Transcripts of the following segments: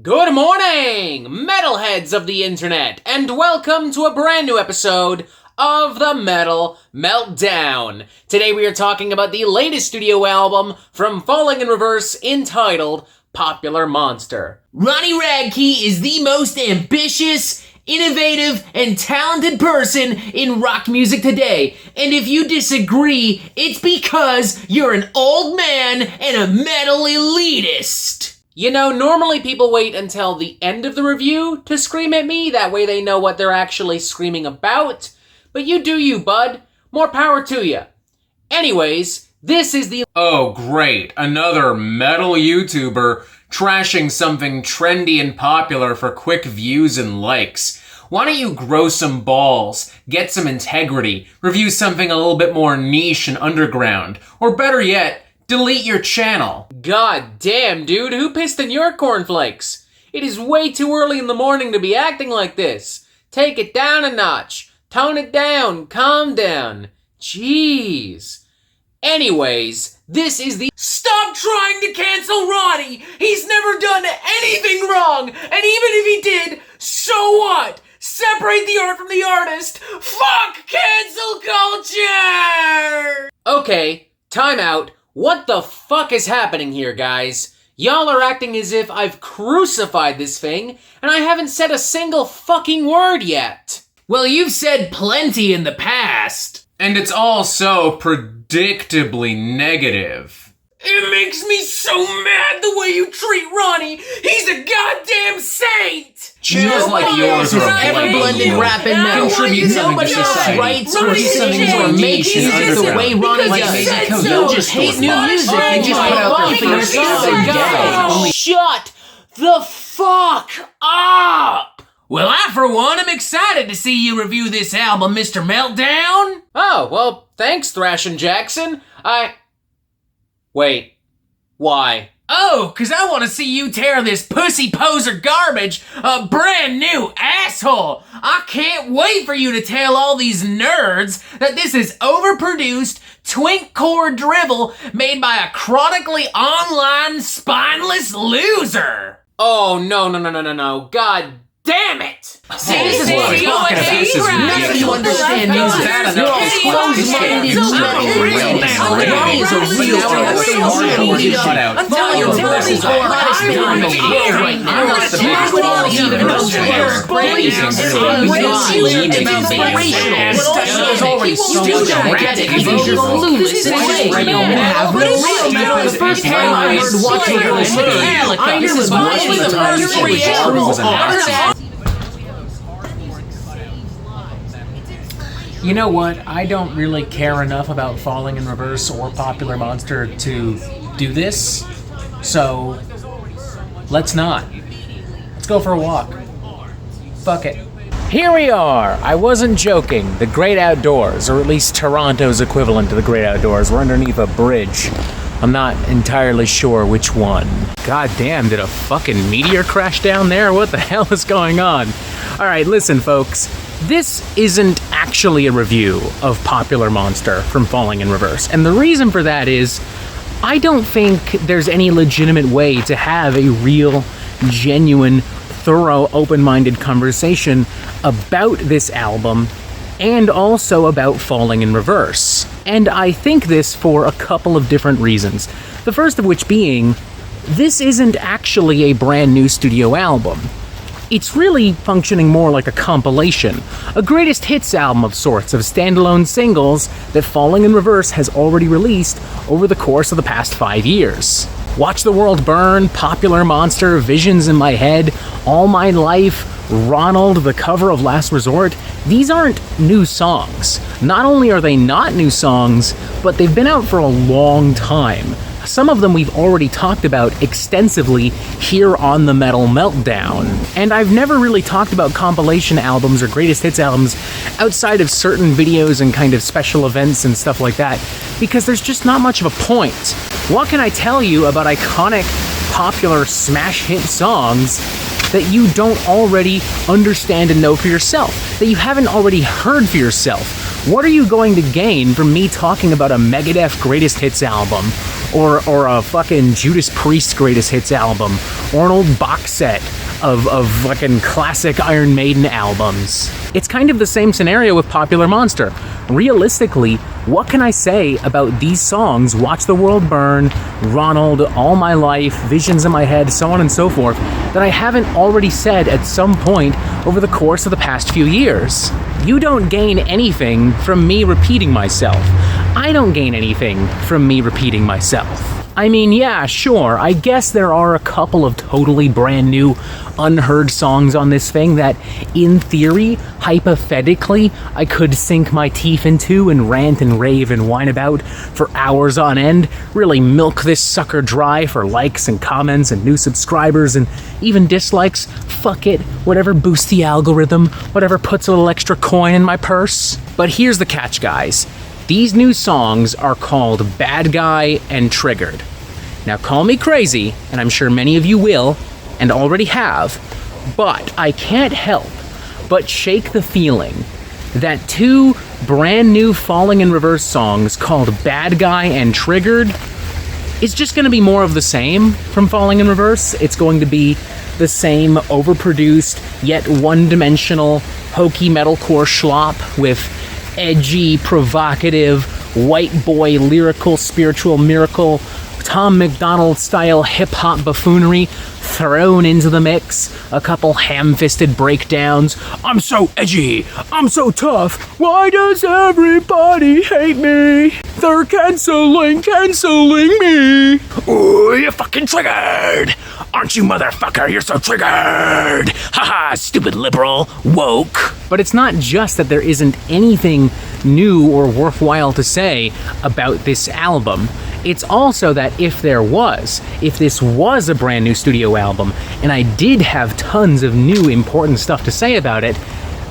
Good morning, metalheads of the internet, and welcome to a brand new episode of the Metal Meltdown. Today we are talking about the latest studio album from Falling in Reverse entitled Popular Monster. Ronnie Radke is the most ambitious, innovative, and talented person in rock music today. And if you disagree, it's because you're an old man and a metal elitist. You know, normally people wait until the end of the review to scream at me, that way they know what they're actually screaming about. But you do you, bud. More power to you. Anyways, this is the... Oh great, another metal YouTuber trashing something trendy and popular for quick views and likes. Why don't you grow some balls, get some integrity, review something a little bit more niche and underground, or better yet, delete your channel. God damn, dude, who pissed in your cornflakes? It is way too early in the morning to be acting like this. Take it down a notch. Tone it down. Calm down. Jeez. Anyways, this is the... Stop trying to cancel Ronnie! He's never done anything wrong! And even if he did, so what? Separate the art from the artist! Fuck cancel culture! Okay, time out. What the fuck is happening here, guys? Y'all are acting as if I've crucified this thing, and I haven't said a single fucking word yet. Well, you've said plenty in the past. And it's all so predictably negative. It makes me so mad the way you treat Ronnie. He's a goddamn saint. Channels like yours are ever blended rap and metal. Contribute something to society. Writes or sings or makes music the way Ronnie does. You just hate new music and just put out for yourself. Shut the fuck up! Well, I for one am excited to see you review this album, Mr. Meltdown. Oh, well, thanks, Thrashin' Jackson. Wait, why? Oh, 'cause I want to see you tear this pussy poser garbage a brand new asshole. I can't wait for you to tell all these nerds that this is overproduced twinkcore drivel made by a chronically online spineless loser. Oh, no. God damn it! See, this is what I'm talking about. None of you understand music. You're all closed-minded metal. Ronnie is a real Until your voice is the hottest band in the world right now. Nobody else even knows what You know what? I don't really care enough about Falling in Reverse or Popular Monster to do this, so let's not. Let's go for a walk. Fuck it. Here we are! I wasn't joking. The Great Outdoors, or at least Toronto's equivalent to the Great Outdoors. We're underneath a bridge. I'm not entirely sure which one. God damn, did a fucking meteor crash down there? What the hell is going on? Alright, listen folks. This isn't actually a review of Popular Monster from Falling in Reverse. And the reason for that is, I don't think there's any legitimate way to have a real, genuine, thorough, open-minded conversation about this album and also about Falling in Reverse. And I think this for a couple of different reasons. The first of which being, this isn't actually a brand new studio album. It's really functioning more like a compilation, a greatest hits album of sorts of standalone singles that Falling in Reverse has already released over the course of the past 5 years. Watch the World Burn, Popular Monster, Visions in My Head, All My Life, Ronald, the cover of Last Resort, these aren't new songs. Not only are they not new songs, but they've been out for a long time. Some of them we've already talked about extensively here on the Metal Meltdown. And I've never really talked about compilation albums or greatest hits albums outside of certain videos and kind of special events and stuff like that, because there's just not much of a point. What can I tell you about iconic, popular, smash hit songs that you don't already understand and know for yourself, that you haven't already heard for yourself? What are you going to gain from me talking about a Megadeth greatest hits album, or a fucking Judas Priest greatest hits album, or an old box set of fucking classic Iron Maiden albums. It's kind of the same scenario with Popular Monster. Realistically, what can I say about these songs, Watch the World Burn, Ronald, All My Life, Visions in My Head, so on and so forth, that I haven't already said at some point over the course of the past few years? You don't gain anything from me repeating myself. I don't gain anything from me repeating myself. I mean, yeah, sure, I guess there are a couple of totally brand new, unheard songs on this thing that, in theory, hypothetically, I could sink my teeth into and rant and rave and whine about for hours on end, really milk this sucker dry for likes and comments and new subscribers and even dislikes. Fuck it, whatever boosts the algorithm, whatever puts a little extra coin in my purse. But here's the catch, guys. These new songs are called Bad Guy and Triggered. Now call me crazy, and I'm sure many of you will, and already have, but I can't help but shake the feeling that two brand new Falling in Reverse songs called Bad Guy and Triggered is just going to be more of the same from Falling in Reverse. It's going to be the same overproduced, yet one-dimensional, hokey metalcore schlop with edgy, provocative, white boy, lyrical, spiritual miracle, Tom McDonald-style hip-hop buffoonery thrown into the mix, a couple ham-fisted breakdowns. I'm so edgy, I'm so tough, why does everybody hate me? They're canceling me. Ooh, you're fucking triggered. Aren't you, motherfucker? You're so triggered. Haha, stupid liberal, woke. But it's not just that there isn't anything new or worthwhile to say about this album. It's also that if this was a brand new studio album, and I did have tons of new important stuff to say about it,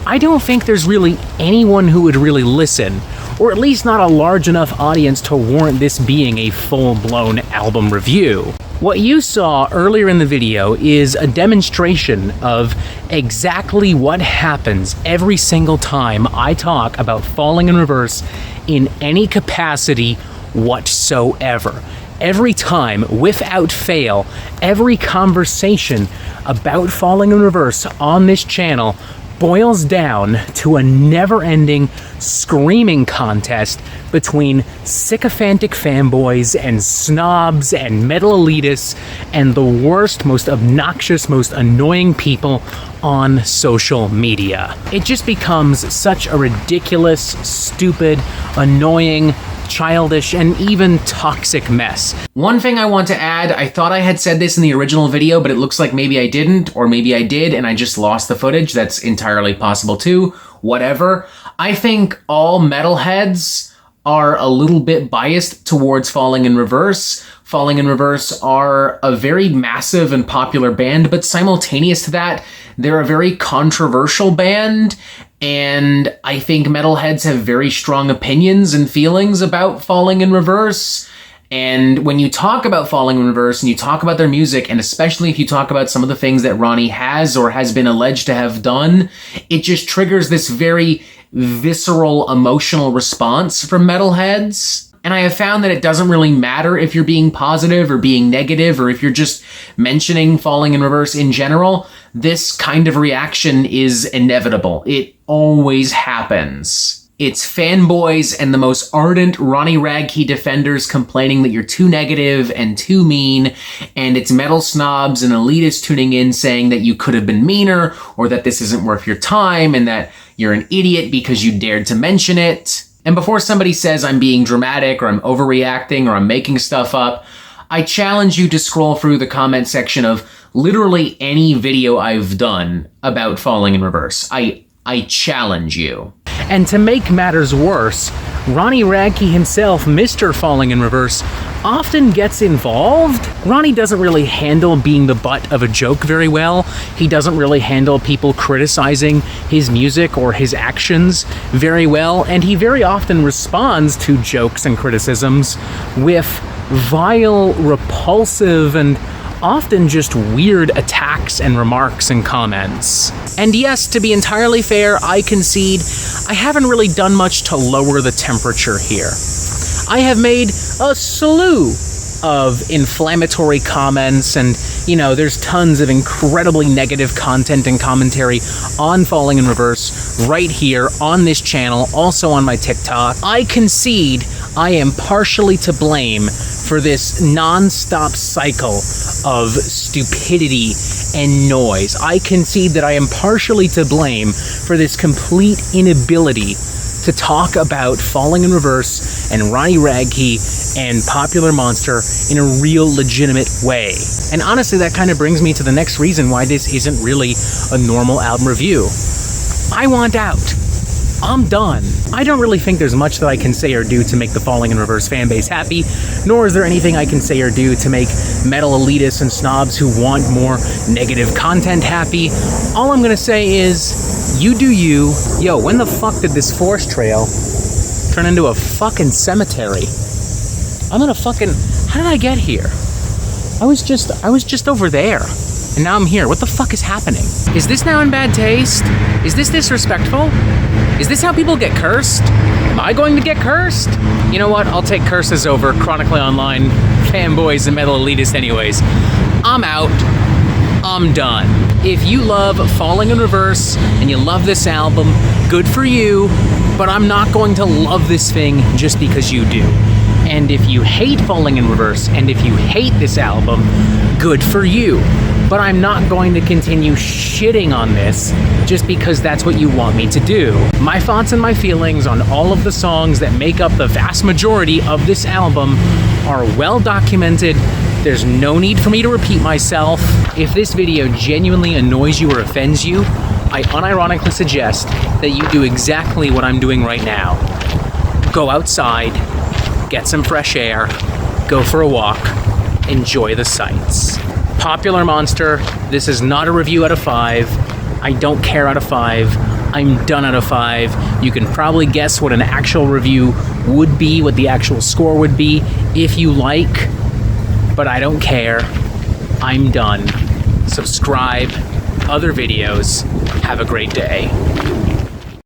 I don't think there's really anyone who would really listen, or at least not a large enough audience to warrant this being a full-blown album review. What you saw earlier in the video is a demonstration of exactly what happens every single time I talk about Falling in Reverse in any capacity whatsoever. Every time, without fail, every conversation about Falling in Reverse on this channel boils down to a never-ending screaming contest between sycophantic fanboys and snobs and metal elitists and the worst, most obnoxious, most annoying people on social media. It just becomes such a ridiculous, stupid, annoying, childish, and even toxic mess. One thing I want to add, I thought I had said this in the original video, but it looks like maybe I didn't, or maybe I did and I just lost the footage. That's entirely possible too. Whatever. I think all metalheads are a little bit biased towards Falling in Reverse. Falling in Reverse are a very massive and popular band, but simultaneous to that, they're a very controversial band. And I think metalheads have very strong opinions and feelings about Falling in Reverse. And when you talk about Falling in Reverse and you talk about their music, and especially if you talk about some of the things that Ronnie has or has been alleged to have done, it just triggers this very visceral, emotional response from metalheads. And I have found that it doesn't really matter if you're being positive or being negative, or if you're just mentioning Falling in Reverse in general. This kind of reaction is inevitable. It always happens. It's fanboys and the most ardent Ronnie Radke defenders complaining that you're too negative and too mean, and it's metal snobs and elitists tuning in saying that you could have been meaner, or that this isn't worth your time, and that you're an idiot because you dared to mention it. And before somebody says I'm being dramatic or I'm overreacting or I'm making stuff up, I challenge you to scroll through the comment section of literally any video I've done about Falling in Reverse. I challenge you. And to make matters worse, Ronnie Radke himself, Mr. Falling in Reverse, often gets involved. Ronnie doesn't really handle being the butt of a joke very well. He doesn't really handle people criticizing his music or his actions very well, and he very often responds to jokes and criticisms with vile, repulsive, and often just weird attacks and remarks and comments. And yes, to be entirely fair, I concede I haven't really done much to lower the temperature here. I have made a slew of inflammatory comments, and there's tons of incredibly negative content and commentary on Falling in Reverse right here on this channel, also on my TikTok. I concede I am partially to blame for this non-stop cycle of stupidity and noise. I concede that I am partially to blame for this complete inability to talk about Falling in Reverse and Ronnie Radke and Popular Monster in a real legitimate way. And honestly, that kind of brings me to the next reason why this isn't really a normal album review. I want out. I'm done. I don't really think there's much that I can say or do to make the Falling in Reverse fanbase happy, nor is there anything I can say or do to make metal elitists and snobs who want more negative content happy. All I'm gonna say is, you do you. Yo, when the fuck did this forest trail turn into a fucking cemetery? I'm in a fucking... How did I get here? I was just over there. And now I'm here. What the fuck is happening? Is this now in bad taste? Is this disrespectful? Is this how people get cursed? Am I going to get cursed? You know what? I'll take curses over Chronically Online fanboys and metal elitists anyways. I'm out. I'm done. If you love Falling in Reverse and you love this album, good for you, but I'm not going to love this thing just because you do. And if you hate Falling in Reverse and if you hate this album, good for you. But I'm not going to continue shitting on this just because that's what you want me to do. My thoughts and my feelings on all of the songs that make up the vast majority of this album are well documented. There's no need for me to repeat myself. If this video genuinely annoys you or offends you, I unironically suggest that you do exactly what I'm doing right now. Go outside, get some fresh air, go for a walk, enjoy the sights. Popular Monster, this is not a review out of 5. I don't care out of 5. I'm done out of 5. You can probably guess what an actual review would be, what the actual score would be, if you like. But I don't care. I'm done. Subscribe. Other videos. Have a great day.